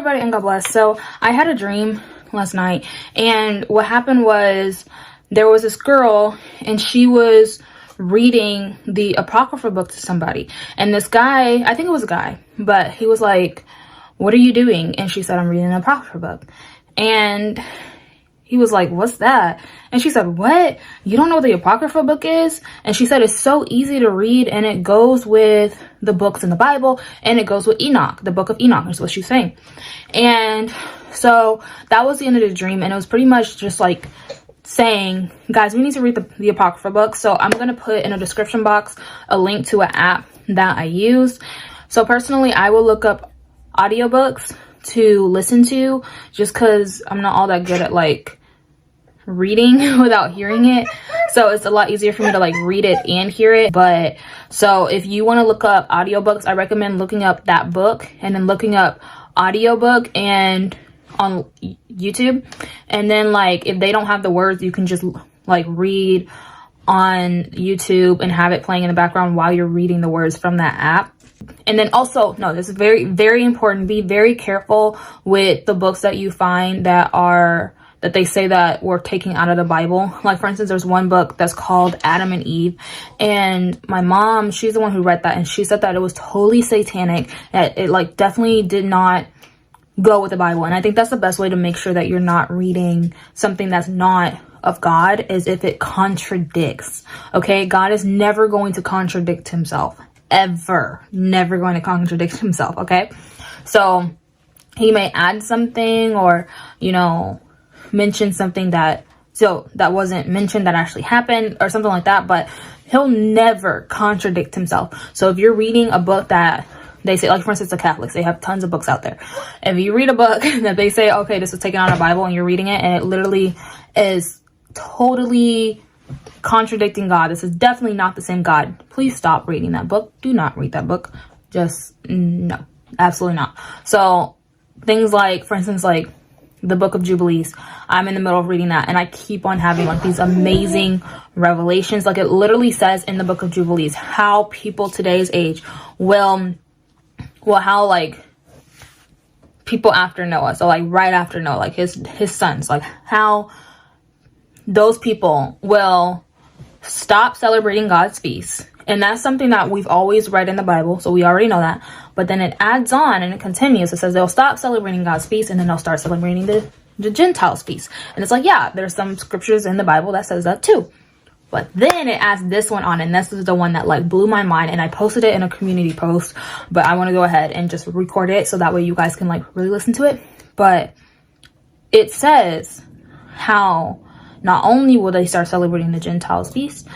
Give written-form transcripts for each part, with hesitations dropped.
everybody, and God bless. So I had a dream last night, and what happened was there was this girl, and she was reading the Apocrypha book to somebody, and this guy, I think it was a guy, but he was like, "What are you doing?" And she said, "I'm reading the Apocrypha book." And he was like, "What's that?" And she said, "What? You don't know what the Apocrypha book is?" And she said, "It's so easy to read, and it goes with the books in the Bible, and it goes with Enoch, the book of Enoch," is what she's saying. And so that was the end of the dream, and it was pretty much just like saying, guys, we need to read the Apocrypha book. So I'm going to put in a description box a link to an app that I use. So personally, I will look up audiobooks to listen to, just because I'm not all that good at like reading without hearing it. So it's a lot easier for me to like read it and hear it. But so if you want to look up audiobooks, I recommend looking up that book and then looking up audiobook and on YouTube. And then like if they don't have the words, you can just like read on YouTube and have it playing in the background while you're reading the words from that app. And then also, no, this is very, very important. Be very careful with the books that you find that they say that were taken out of the Bible. Like, for instance, there's one book that's called Adam and Eve. And my mom, she's the one who read that. And she said that it was totally satanic. That it like definitely did not go with the Bible. And I think that's the best way to make sure that you're not reading something that's not of God, is if it contradicts. Okay? God is never going to contradict himself. Ever. Never going to contradict himself. Okay? So he may add something, or, you know, mention something that wasn't mentioned that actually happened, or something like that, but he'll never contradict himself. So if you're reading a book that they say, like for instance, the Catholics, they have tons of books out there. If you read a book that they say, okay, this was taken out of the Bible, and you're reading it and it literally is totally contradicting God, this is definitely not the same God, please stop reading that book. Do not read that book. Just no, absolutely not. So things like, for instance, like the book of Jubilees, I'm in the middle of reading that, and I keep on having like these amazing revelations. Like it literally says in the book of Jubilees how people today's age will how like people after Noah, so like right after Noah, like his sons, like how those people will stop celebrating God's feasts. And that's something that we've always read in the Bible, so we already know that. But then it adds on and it continues. It says they'll stop celebrating God's feast, and then they'll start celebrating the Gentiles' feast. And it's like, yeah, there's some scriptures in the Bible that says that too. But then it adds this one on, and this is the one that like blew my mind. And I posted it in a community post, but I want to go ahead and just record it so that way you guys can like really listen to it. But it says how not only will they start celebrating the Gentiles' feast,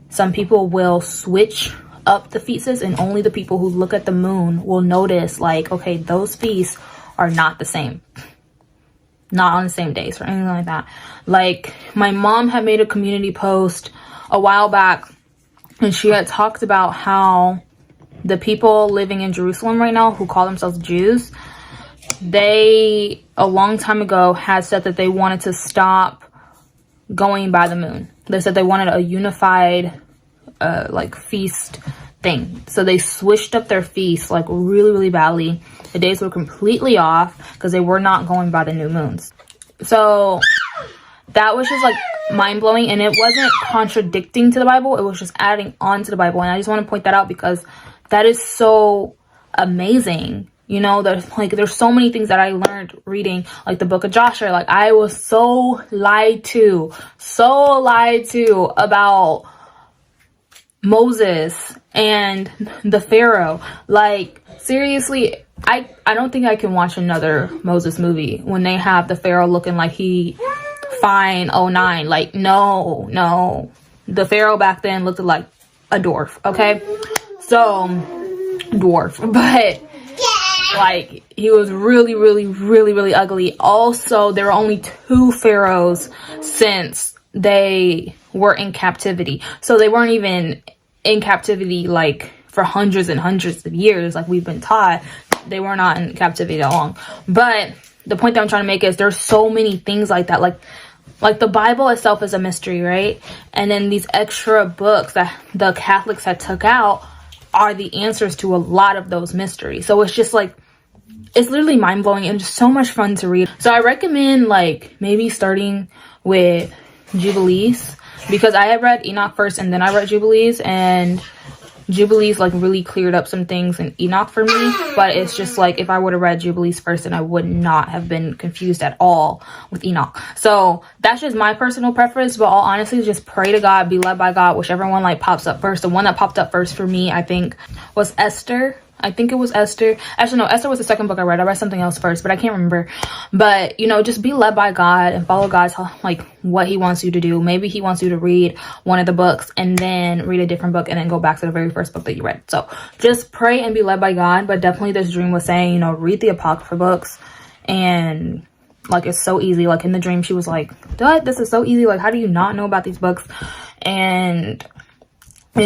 some people will switch up the feasts, and only the people who look at the moon will notice like, okay, those feasts are not the same. Not on the same days or anything like that. Like my mom had made a community post a while back, and she had talked about how the people living in Jerusalem right now who call themselves Jews, they a long time ago had said that they wanted to stop going by the moon. They said they wanted a unified like feast thing. So they switched up their feasts like really, really badly. The days were completely off because they were not going by the new moons. So that was just like mind-blowing, and it wasn't contradicting to the Bible. It was just adding on to the Bible. And I just want to point that out because that is so amazing. You know, there's so many things that I learned reading like the book of Joshua. Like I was so lied to about Moses and the Pharaoh. Like seriously, I don't think I can watch another Moses movie when they have the Pharaoh looking like he fine 09. Like no, the Pharaoh back then looked like a dwarf. Okay, so dwarf, but like he was really, really, really, really ugly. Also, there were only 2 pharaohs since they were in captivity, so they weren't even in captivity like for hundreds and hundreds of years like we've been taught. They were not in captivity that long. But the point that I'm trying to make is there's so many things like that. Like the Bible itself is a mystery, right? And then these extra books that the Catholics had took out are the answers to a lot of those mysteries. So it's just like it's literally mind-blowing and just so much fun to read. So I recommend like maybe starting with Jubilees, because I had read Enoch first and then I read Jubilees, and Jubilees like really cleared up some things in Enoch for me. But it's just like, if I would have read Jubilees first, then I would not have been confused at all with Enoch. So that's just my personal preference. But all honestly, just pray to God, be led by God, whichever one like pops up first. The one that popped up first for me, I think, was Esther. I think it was Esther. Actually, no, Esther was the second book I read. I read something else first, but I can't remember. But, you know, just be led by God and follow God's, like, what he wants you to do. Maybe he wants you to read one of the books and then read a different book and then go back to the very first book that you read. So just pray and be led by God. But definitely this dream was saying, you know, read the Apocrypha books. And, like, it's so easy. Like, in the dream, she was like, Dad, this is so easy. Like, how do you not know about these books? And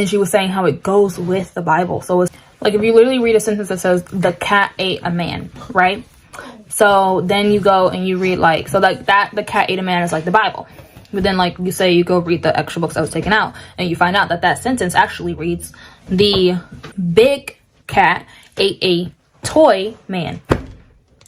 she was saying how it goes with the Bible. So it's like, if you literally read a sentence that says the cat ate a man, right? So then you go and you read like, so like that, the cat ate a man is like the Bible. But then like you say, you go read the extra books that was taken out, and you find out that that sentence actually reads the big cat ate a toy man,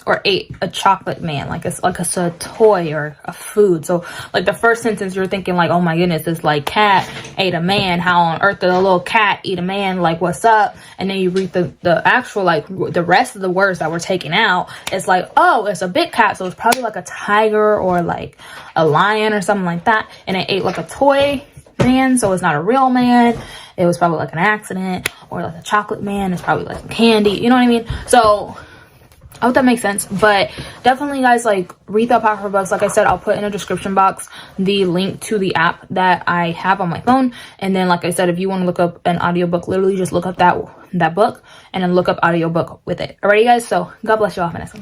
or ate a chocolate man, like it's a toy or a food. So like the first sentence, you're thinking like, oh my goodness, this like cat ate a man, how on earth did a little cat eat a man, like what's up? And then you read the actual, like the rest of the words that were taken out, it's like, oh, it's a big cat, so it's probably like a tiger or like a lion or something like that, and it ate like a toy man, so it's not a real man. It was probably like an accident. Or like a chocolate man, it's probably like candy, you know what I mean? So I hope that makes sense. But definitely, guys, like, read the Apocrypha books. Like I said, I'll put in a description box the link to the app that I have on my phone. And then, like I said, if you want to look up an audiobook, literally just look up that book and then look up audiobook with it. Alrighty, guys? So God bless you all, Vanessa.